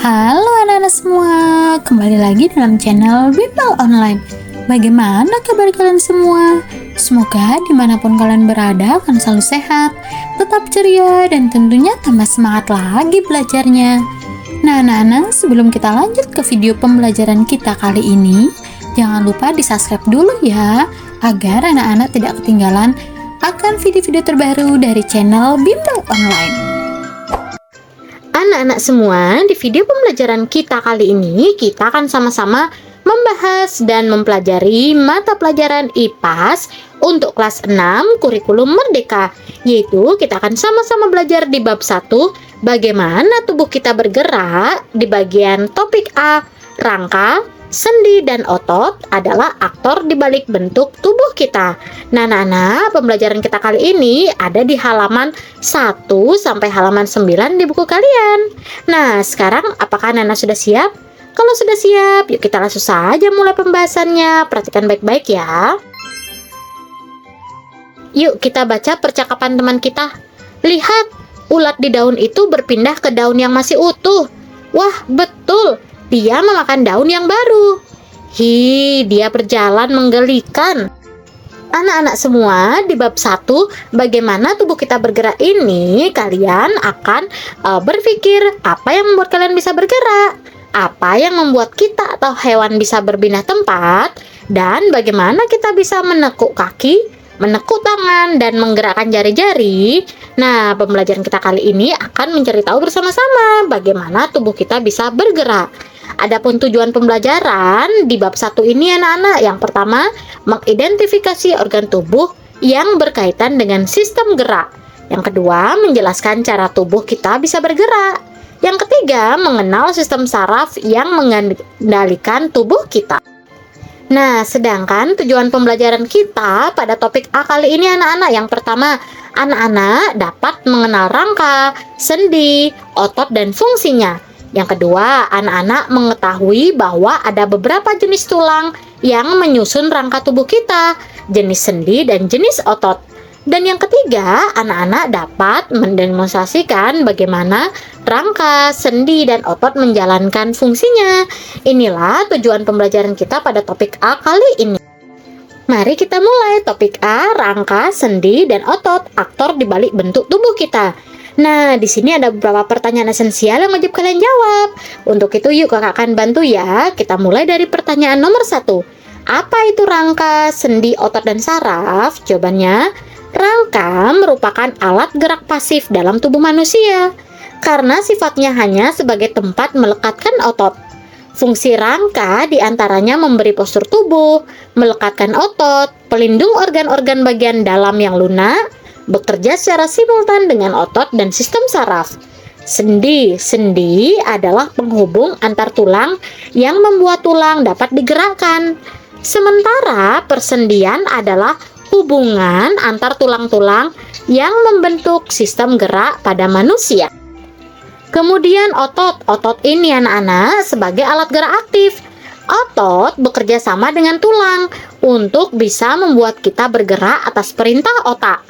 Halo anak-anak semua, kembali lagi dalam channel Bimbel Online. Bagaimana kabar kalian semua? Semoga dimanapun kalian berada akan selalu sehat, tetap ceria, dan tentunya tambah semangat lagi belajarnya. Nah anak-anak, sebelum kita lanjut ke video pembelajaran kita kali ini, jangan lupa di subscribe dulu ya, agar anak-anak tidak ketinggalan akan video-video terbaru dari channel Bimbel Online. Anak-anak semua, di video pembelajaran kita kali ini, kita akan sama-sama membahas dan mempelajari mata pelajaran IPAS untuk kelas 6 kurikulum merdeka. Yaitu kita akan sama-sama belajar di bab 1, bagaimana tubuh kita bergerak. Di bagian topik A, rangka, sendi, dan otot adalah aktor di balik bentuk tubuh kita. Nah, anak-anak, pembelajaran kita kali ini ada di halaman 1 sampai halaman 9 di buku kalian. Nah, sekarang apakah anak-anak sudah siap? Kalau sudah siap, yuk kita langsung saja mulai pembahasannya. Perhatikan baik-baik ya. Yuk kita baca percakapan teman kita. Lihat, ulat di daun itu berpindah ke daun yang masih utuh. Wah, betul. Dia memakan daun yang baru. Dia berjalan menggelikan. Anak-anak semua, di bab 1, bagaimana tubuh kita bergerak ini, kalian akan berpikir apa yang membuat kalian bisa bergerak, apa yang membuat kita atau hewan bisa berpindah tempat, dan bagaimana kita bisa menekuk kaki, menekuk tangan, dan menggerakkan jari-jari. Nah, pembelajaran kita kali ini akan mencari tahu bersama-sama bagaimana tubuh kita bisa bergerak. Adapun tujuan pembelajaran di bab 1 ini anak-anak, yang pertama, mengidentifikasi organ tubuh yang berkaitan dengan sistem gerak. Yang kedua, menjelaskan cara tubuh kita bisa bergerak. Yang ketiga, mengenal sistem saraf yang mengendalikan tubuh kita. Nah, sedangkan tujuan pembelajaran kita pada topik A kali ini anak-anak, yang pertama, anak-anak dapat mengenal rangka, sendi, otot, dan fungsinya. Yang kedua, anak-anak mengetahui bahwa ada beberapa jenis tulang yang menyusun rangka tubuh kita, jenis sendi, dan jenis otot. Dan yang ketiga, anak-anak dapat mendemonstrasikan bagaimana rangka, sendi, dan otot menjalankan fungsinya. Inilah tujuan pembelajaran kita pada topik A kali ini. Mari kita mulai topik A, rangka, sendi, dan otot, aktor di balik bentuk tubuh kita. Nah, di sini ada beberapa pertanyaan esensial yang wajib kalian jawab. Untuk itu, yuk kakak akan bantu ya. Kita mulai dari pertanyaan nomor 1. Apa itu rangka, sendi, otot, dan saraf? Jawabannya, rangka merupakan alat gerak pasif dalam tubuh manusia karena sifatnya hanya sebagai tempat melekatkan otot. Fungsi rangka diantaranya memberi postur tubuh, melekatkan otot, pelindung organ-organ bagian dalam yang lunak, bekerja secara simultan dengan otot dan sistem saraf. Sendi adalah penghubung antar tulang yang membuat tulang dapat digerakkan. Sementara persendian adalah hubungan antar tulang-tulang yang membentuk sistem gerak pada manusia. Kemudian otot ini anak-anak sebagai alat gerak aktif. Otot bekerja sama dengan tulang untuk bisa membuat kita bergerak atas perintah otak.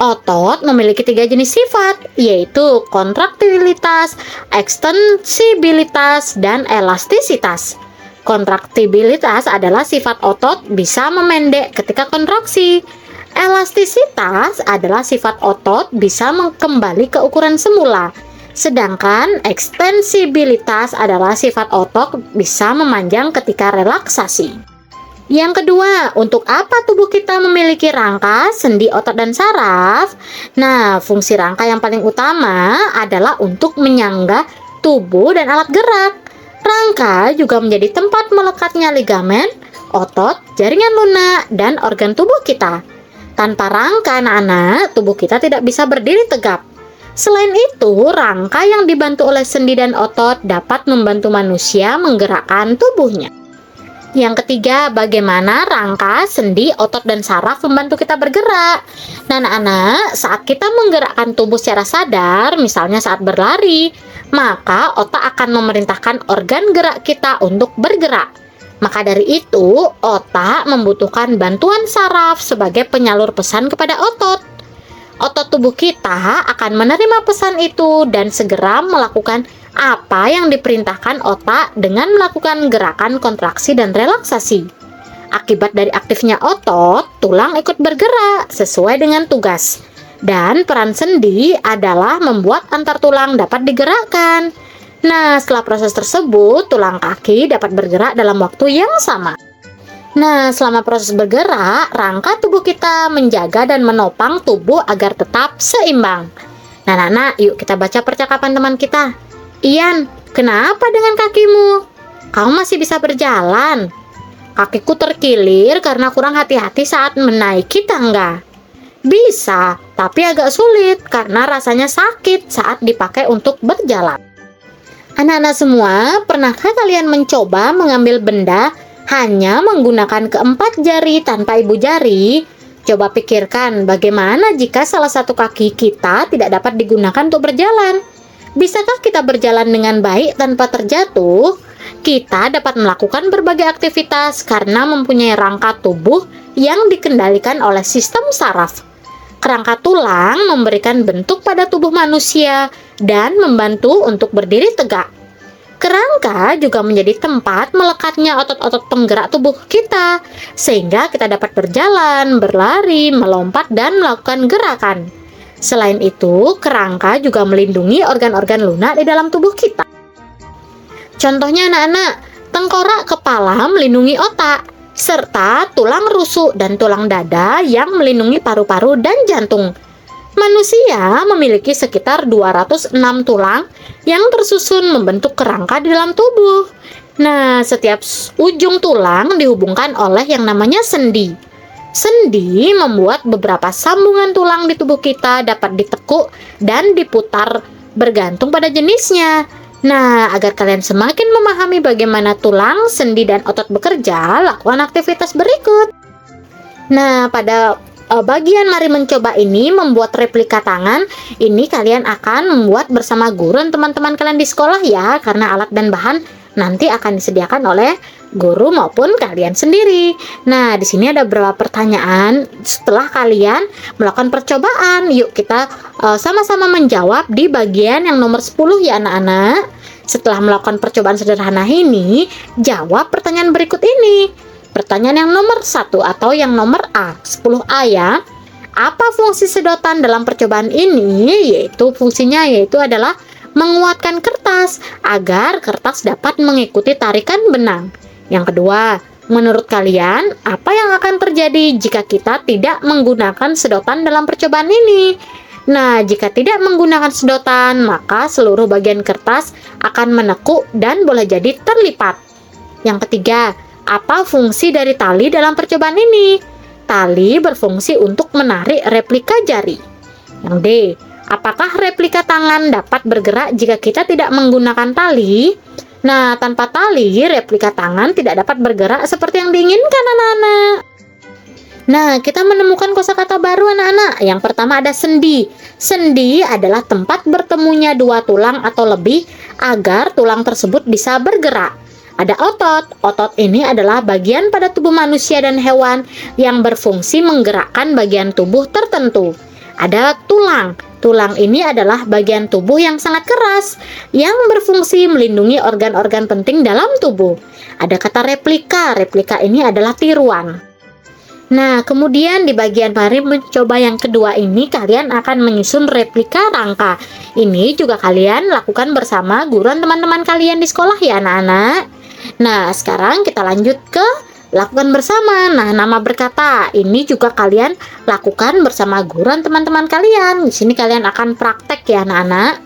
Otot memiliki 3 jenis sifat, yaitu kontraktibilitas, ekstensibilitas, dan elastisitas. Kontraktibilitas adalah sifat otot bisa memendek ketika kontraksi. Elastisitas adalah sifat otot bisa kembali ke ukuran semula. Sedangkan ekstensibilitas adalah sifat otot bisa memanjang ketika relaksasi. Yang kedua, untuk apa tubuh kita memiliki rangka, sendi, otot, dan saraf? Nah, fungsi rangka yang paling utama adalah untuk menyangga tubuh dan alat gerak. Rangka juga menjadi tempat melekatnya ligamen, otot, jaringan lunak, dan organ tubuh kita. Tanpa rangka anak-anak, tubuh kita tidak bisa berdiri tegap. Selain itu, rangka yang dibantu oleh sendi dan otot dapat membantu manusia menggerakkan tubuhnya. Yang ketiga, bagaimana rangka, sendi, otot, dan saraf membantu kita bergerak. Nah, anak-anak, saat kita menggerakkan tubuh secara sadar, misalnya saat berlari, maka otak akan memerintahkan organ gerak kita untuk bergerak. Maka dari itu, otak membutuhkan bantuan saraf sebagai penyalur pesan kepada otot. Otot tubuh kita akan menerima pesan itu dan segera melakukan apa yang diperintahkan otak dengan melakukan gerakan kontraksi dan relaksasi. Akibat dari aktifnya otot, tulang ikut bergerak sesuai dengan tugas. Dan peran sendi adalah membuat antar tulang dapat digerakkan. Nah, setelah proses tersebut, tulang kaki dapat bergerak dalam waktu yang sama. Nah, selama proses bergerak, rangka tubuh kita menjaga dan menopang tubuh agar tetap seimbang. Nah, anak-anak, yuk kita baca percakapan teman kita. Ian, kenapa dengan kakimu? Kamu masih bisa berjalan? Kakiku terkilir karena kurang hati-hati saat menaiki tangga. Bisa, tapi agak sulit karena rasanya sakit saat dipakai untuk berjalan. Anak-anak semua, pernahkah kalian mencoba mengambil benda hanya menggunakan keempat jari tanpa ibu jari? Coba pikirkan bagaimana jika salah satu kaki kita tidak dapat digunakan untuk berjalan. Bisakah kita berjalan dengan baik tanpa terjatuh? Kita dapat melakukan berbagai aktivitas karena mempunyai rangka tubuh yang dikendalikan oleh sistem saraf. Kerangka tulang memberikan bentuk pada tubuh manusia dan membantu untuk berdiri tegak. Kerangka juga menjadi tempat melekatnya otot-otot penggerak tubuh kita, sehingga kita dapat berjalan, berlari, melompat, dan melakukan gerakan. Selain itu, kerangka juga melindungi organ-organ lunak di dalam tubuh kita. Contohnya anak-anak, tengkorak kepala melindungi otak, serta tulang rusuk dan tulang dada yang melindungi paru-paru dan jantung. Manusia memiliki sekitar 206 tulang yang tersusun membentuk kerangka di dalam tubuh. Nah, setiap ujung tulang dihubungkan oleh yang namanya sendi. Sendi membuat beberapa sambungan tulang di tubuh kita dapat ditekuk dan diputar bergantung pada jenisnya. Nah, agar kalian semakin memahami bagaimana tulang, sendi, dan otot bekerja, lakukan aktivitas berikut. Nah, pada bagian mari mencoba ini membuat replika tangan. Ini kalian akan membuat bersama guru dan teman-teman kalian di sekolah ya, karena alat dan bahan nanti akan disediakan oleh guru maupun kalian sendiri. Nah, di sini ada beberapa pertanyaan setelah kalian melakukan percobaan. Yuk kita sama-sama menjawab di bagian yang nomor 10 ya anak-anak. Setelah melakukan percobaan sederhana ini, jawab pertanyaan berikut ini. Pertanyaan yang nomor 1 atau yang nomor A, 10A ya. Apa fungsi sedotan dalam percobaan ini? Fungsinya adalah menguatkan kertas agar kertas dapat mengikuti tarikan benang. Yang kedua, menurut kalian apa yang akan terjadi jika kita tidak menggunakan sedotan dalam percobaan ini? Nah, jika tidak menggunakan sedotan, maka seluruh bagian kertas akan menekuk dan boleh jadi terlipat. Yang ketiga, apa fungsi dari tali dalam percobaan ini? Tali berfungsi untuk menarik replika jari. Yang D, apakah replika tangan dapat bergerak jika kita tidak menggunakan tali? Nah, tanpa tali, replika tangan tidak dapat bergerak seperti yang diinginkan anak-anak. Nah, kita menemukan kosakata baru anak-anak. Yang pertama ada sendi. Sendi adalah tempat bertemunya dua tulang atau lebih agar tulang tersebut bisa bergerak. Ada otot. Otot ini adalah bagian pada tubuh manusia dan hewan yang berfungsi menggerakkan bagian tubuh tertentu. Ada tulang. Tulang ini adalah bagian tubuh yang sangat keras yang berfungsi melindungi organ-organ penting dalam tubuh. Ada kata replika. Replika ini adalah tiruan. Nah, kemudian di bagian mari mencoba yang kedua ini kalian akan menyusun replika rangka. Ini juga kalian lakukan bersama guru dan teman-teman kalian di sekolah ya anak-anak. Nah, sekarang kita lanjut ke lakukan bersama. Nah, nama berkata ini juga kalian lakukan bersama guru dan teman-teman kalian. Di sini kalian akan praktek ya anak-anak.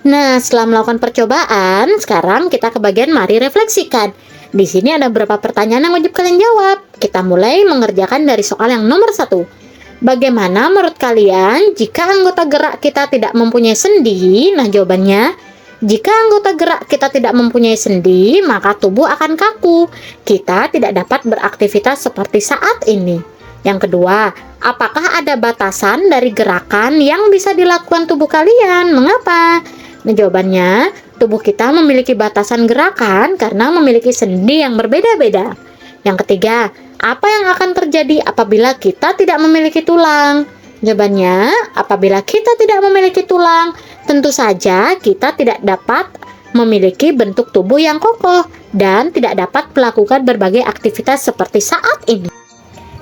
Nah, setelah melakukan percobaan, sekarang kita ke bagian mari refleksikan. Di sini ada beberapa pertanyaan yang wajib kalian jawab. Kita mulai mengerjakan dari soal yang nomor 1. Bagaimana menurut kalian jika anggota gerak kita tidak mempunyai sendi? Nah, jawabannya, jika anggota gerak kita tidak mempunyai sendi, maka tubuh akan kaku. Kita tidak dapat beraktivitas seperti saat ini. Yang kedua, apakah ada batasan dari gerakan yang bisa dilakukan tubuh kalian? Mengapa? Nah, jawabannya, tubuh kita memiliki batasan gerakan karena memiliki sendi yang berbeda-beda. Yang ketiga, apa yang akan terjadi apabila kita tidak memiliki tulang? Jawabannya, apabila kita tidak memiliki tulang, tentu saja kita tidak dapat memiliki bentuk tubuh yang kokoh dan tidak dapat melakukan berbagai aktivitas seperti saat ini.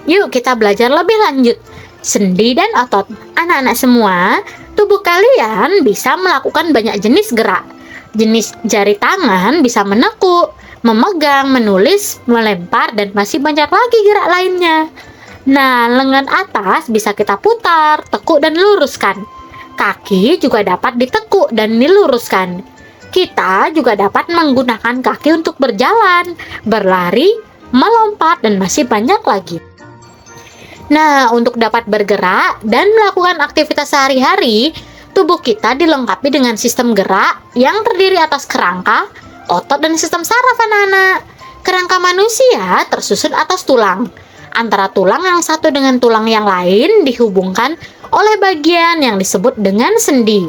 Yuk kita belajar lebih lanjut. Sendi dan otot. Anak-anak semua, tubuh kalian bisa melakukan banyak jenis gerak. Jenis jari tangan bisa menekuk, memegang, menulis, melempar, dan masih banyak lagi gerak lainnya. Nah, lengan atas bisa kita putar, tekuk, dan luruskan. Kaki juga dapat ditekuk dan diluruskan. Kita juga dapat menggunakan kaki untuk berjalan, berlari, melompat, dan masih banyak lagi. Nah, untuk dapat bergerak dan melakukan aktivitas sehari-hari, tubuh kita dilengkapi dengan sistem gerak yang terdiri atas kerangka, otot, dan sistem saraf anak-anak. Kerangka manusia tersusun atas tulang. Antara tulang yang satu dengan tulang yang lain dihubungkan oleh bagian yang disebut dengan sendi.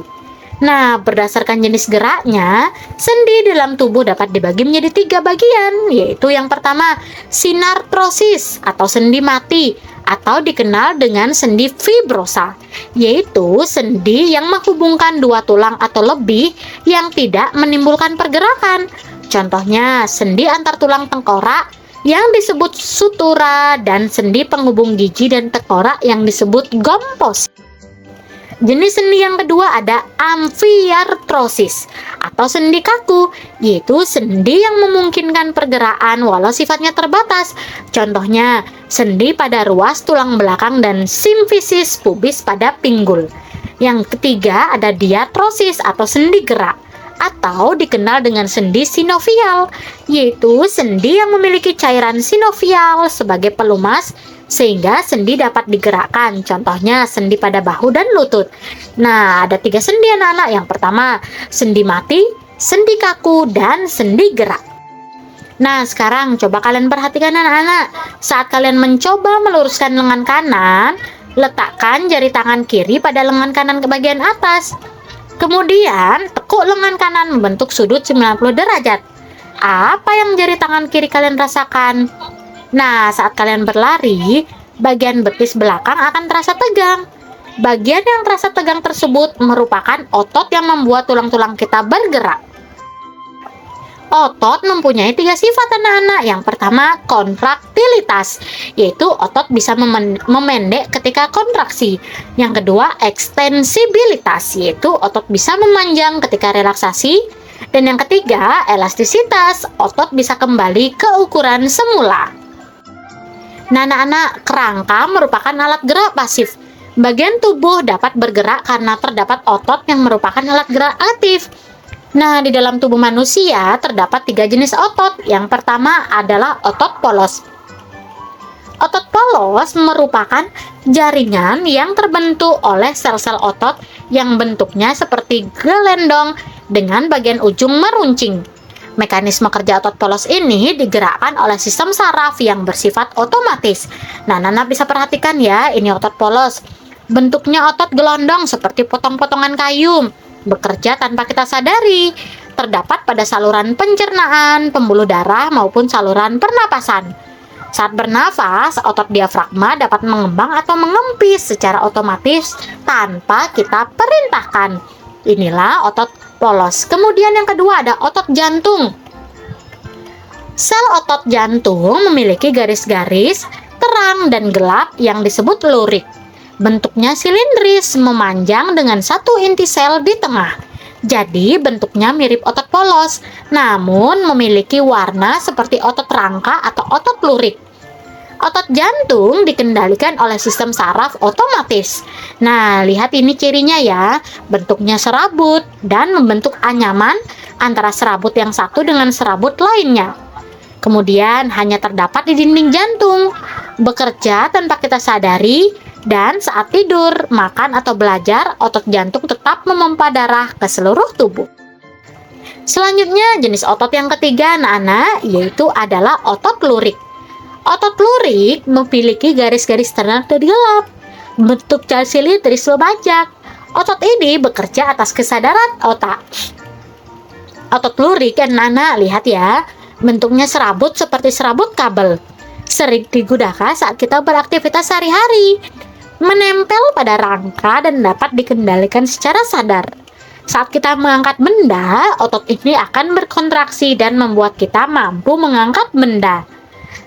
Nah, berdasarkan jenis geraknya, sendi dalam tubuh dapat dibagi menjadi 3 bagian, yaitu yang pertama, sinartrosis atau sendi mati, atau dikenal dengan sendi fibrosa, yaitu sendi yang menghubungkan 2 tulang atau lebih yang tidak menimbulkan pergerakan. Contohnya, sendi antar tulang tengkorak yang disebut sutura dan sendi penghubung gigi dan tengkorak yang disebut gomposite. Jenis sendi yang kedua ada amfiartrosis atau sendi kaku, yaitu sendi yang memungkinkan pergerakan walau sifatnya terbatas. Contohnya, sendi pada ruas tulang belakang dan simfisis pubis pada pinggul. Yang ketiga ada diatrosis atau sendi gerak, atau dikenal dengan sendi sinovial, yaitu sendi yang memiliki cairan sinovial sebagai pelumas sehingga sendi dapat digerakkan. Contohnya sendi pada bahu dan lutut. Nah, ada 3 sendi anak-anak. Yang pertama, sendi mati, sendi kaku, dan sendi gerak. Nah, sekarang coba kalian perhatikan anak-anak. Saat kalian mencoba meluruskan lengan kanan, letakkan jari tangan kiri pada lengan kanan ke bagian atas. Kemudian, tekuk lengan kanan membentuk sudut 90 derajat. Apa yang jari tangan kiri kalian rasakan? Nah, saat kalian berlari, bagian betis belakang akan terasa tegang. Bagian yang terasa tegang tersebut merupakan otot yang membuat tulang-tulang kita bergerak. Otot mempunyai 3 sifat anak-anak. Yang pertama, kontraktilitas, yaitu otot bisa memendek ketika kontraksi. Yang kedua, ekstensibilitas, yaitu otot bisa memanjang ketika relaksasi. Dan yang ketiga, elastisitas, otot bisa kembali ke ukuran semula. Nah, anak-anak, kerangka merupakan alat gerak pasif. Bagian tubuh dapat bergerak karena terdapat otot yang merupakan alat gerak aktif. Nah, di dalam tubuh manusia terdapat 3 jenis otot. Yang pertama adalah otot polos. Otot polos merupakan jaringan yang terbentuk oleh sel-sel otot yang bentuknya seperti gelendong dengan bagian ujung meruncing. Mekanisme kerja otot polos ini digerakkan oleh sistem saraf yang bersifat otomatis. Nah, Nana bisa perhatikan ya, ini otot polos. Bentuknya otot gelondong seperti potong-potongan kayu, bekerja tanpa kita sadari. Terdapat pada saluran pencernaan, pembuluh darah, maupun saluran pernapasan. Saat bernafas, otot diafragma dapat mengembang atau mengempis secara otomatis tanpa kita perintahkan. Inilah otot polos. Kemudian yang kedua ada otot jantung. Sel otot jantung memiliki garis-garis terang dan gelap yang disebut lurik. Bentuknya silindris, memanjang dengan satu inti sel di tengah. Jadi bentuknya mirip otot polos, namun memiliki warna seperti otot rangka atau otot lurik. Otot jantung dikendalikan oleh sistem saraf otomatis. Nah, lihat ini cirinya ya. Bentuknya serabut dan membentuk anyaman antara serabut yang satu dengan serabut lainnya. Kemudian hanya terdapat di dinding jantung, bekerja tanpa kita sadari, dan saat tidur, makan atau belajar, otot jantung tetap memompa darah ke seluruh tubuh. Selanjutnya, jenis otot yang ketiga anak-anak, yaitu adalah otot lurik. Otot lurik memiliki garis-garis terang dan gelap, bentuk silindris memanjang. Otot ini bekerja atas kesadaran otak. Otot lurik anak-anak, lihat ya, bentuknya serabut seperti serabut kabel. Sering digunakan saat kita beraktivitas sehari-hari. menempel pada rangka dan dapat dikendalikan secara sadar. Saat kita mengangkat benda, otot ini akan berkontraksi dan membuat kita mampu mengangkat benda.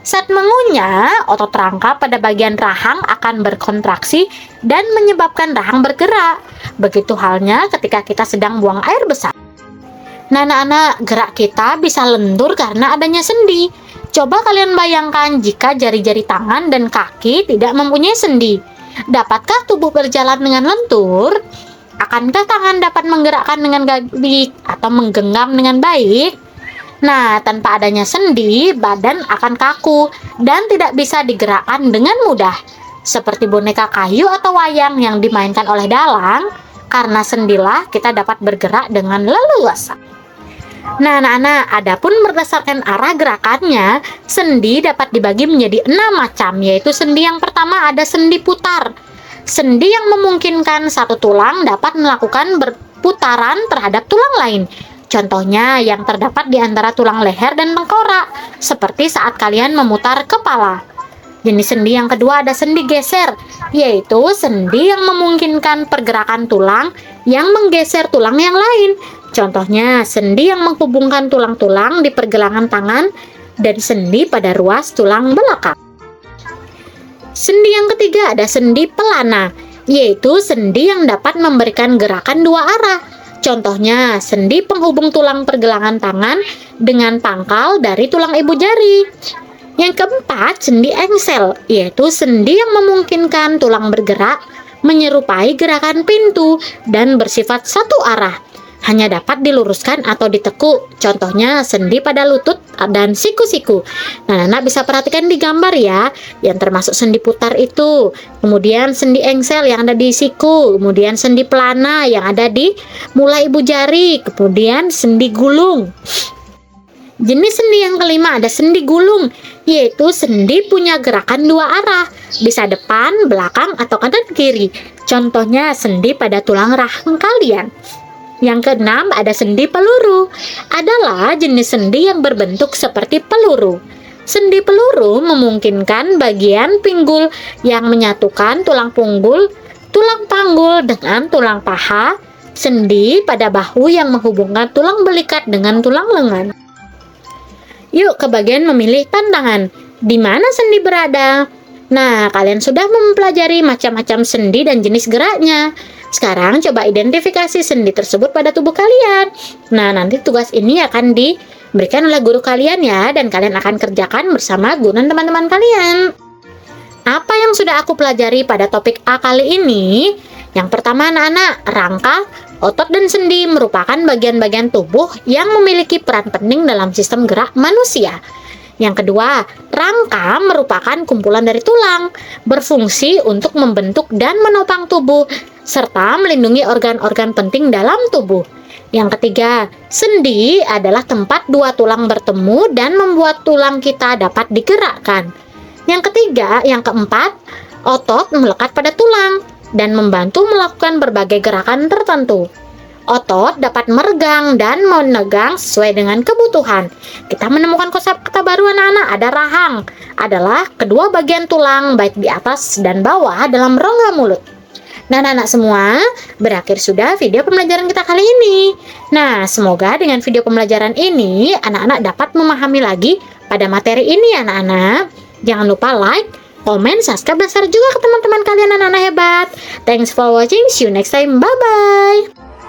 Saat mengunyah, otot rangka pada bagian rahang akan berkontraksi dan menyebabkan rahang bergerak. Begitu halnya ketika kita sedang buang air besar. Nah, anak-anak, gerak kita bisa lentur karena adanya sendi. Coba kalian bayangkan jika jari-jari tangan dan kaki tidak mempunyai sendi. Dapatkah tubuh berjalan dengan lentur? Akankah tangan dapat menggerakkan dengan baik atau menggenggam dengan baik? Nah, tanpa adanya sendi, badan akan kaku dan tidak bisa digerakkan dengan mudah. Seperti boneka kayu atau wayang yang dimainkan oleh dalang, karena sendilah kita dapat bergerak dengan leluasa. Nah, anak-anak, adapun berdasarkan arah gerakannya, sendi dapat dibagi menjadi 6 macam, yaitu sendi yang pertama ada sendi putar. Sendi yang memungkinkan satu tulang dapat melakukan berputaran terhadap tulang lain. Contohnya yang terdapat di antara tulang leher dan tengkorak, seperti saat kalian memutar kepala. Jenis sendi yang kedua ada sendi geser, yaitu sendi yang memungkinkan pergerakan tulang yang menggeser tulang yang lain. Contohnya sendi yang menghubungkan tulang-tulang di pergelangan tangan dan sendi pada ruas tulang belakang. Sendi yang ketiga ada sendi pelana, yaitu sendi yang dapat memberikan gerakan dua arah. Contohnya sendi penghubung tulang pergelangan tangan dengan pangkal dari tulang ibu jari. Yang keempat, sendi engsel, yaitu sendi yang memungkinkan tulang bergerak menyerupai gerakan pintu dan bersifat satu arah. Hanya dapat diluruskan atau ditekuk. Contohnya sendi pada lutut dan siku-siku. Nah, anak bisa perhatikan di gambar ya, yang termasuk sendi putar itu. Kemudian sendi engsel yang ada di siku. Kemudian sendi pelana yang ada di mulai ibu jari. Kemudian sendi gulung. Jenis sendi yang kelima ada sendi gulung, yaitu sendi punya gerakan dua arah, bisa depan, belakang, atau kanan kiri. Contohnya sendi pada tulang rahang kalian. Yang keenam ada sendi peluru, adalah jenis sendi yang berbentuk seperti peluru. Sendi peluru memungkinkan bagian pinggul yang menyatukan tulang panggul dengan tulang paha, sendi pada bahu yang menghubungkan tulang belikat dengan tulang lengan. Yuk ke bagian memilih tantangan. Di mana sendi berada? Nah, kalian sudah mempelajari macam-macam sendi dan jenis geraknya. Sekarang coba identifikasi sendi tersebut pada tubuh kalian. Nah, nanti tugas ini akan diberikan oleh guru kalian ya, dan kalian akan kerjakan bersama guru dan teman-teman kalian. Apa yang sudah aku pelajari pada topik A kali ini? Yang pertama, anak-anak, rangka, otot, dan sendi merupakan bagian-bagian tubuh yang memiliki peran penting dalam sistem gerak manusia. Yang kedua, rangka merupakan kumpulan dari tulang, berfungsi untuk membentuk dan menopang tubuh, serta melindungi organ-organ penting dalam tubuh. Yang ketiga, sendi adalah tempat dua tulang bertemu dan membuat tulang kita dapat digerakkan. Yang keempat, otot melekat pada tulang dan membantu melakukan berbagai gerakan tertentu. Otot dapat meregang dan menegang sesuai dengan kebutuhan. Kita menemukan kosakata baru anak-anak. Ada rahang, adalah kedua bagian tulang baik di atas dan bawah dalam rongga mulut. Nah, anak-anak semua, berakhir sudah video pembelajaran kita kali ini. Nah, semoga dengan video pembelajaran ini anak-anak dapat memahami lagi pada materi ini anak-anak. Jangan lupa like, komen, subscribe, dan share juga ke teman-teman kalian anak-anak hebat. Thanks for watching. See you next time. Bye-bye.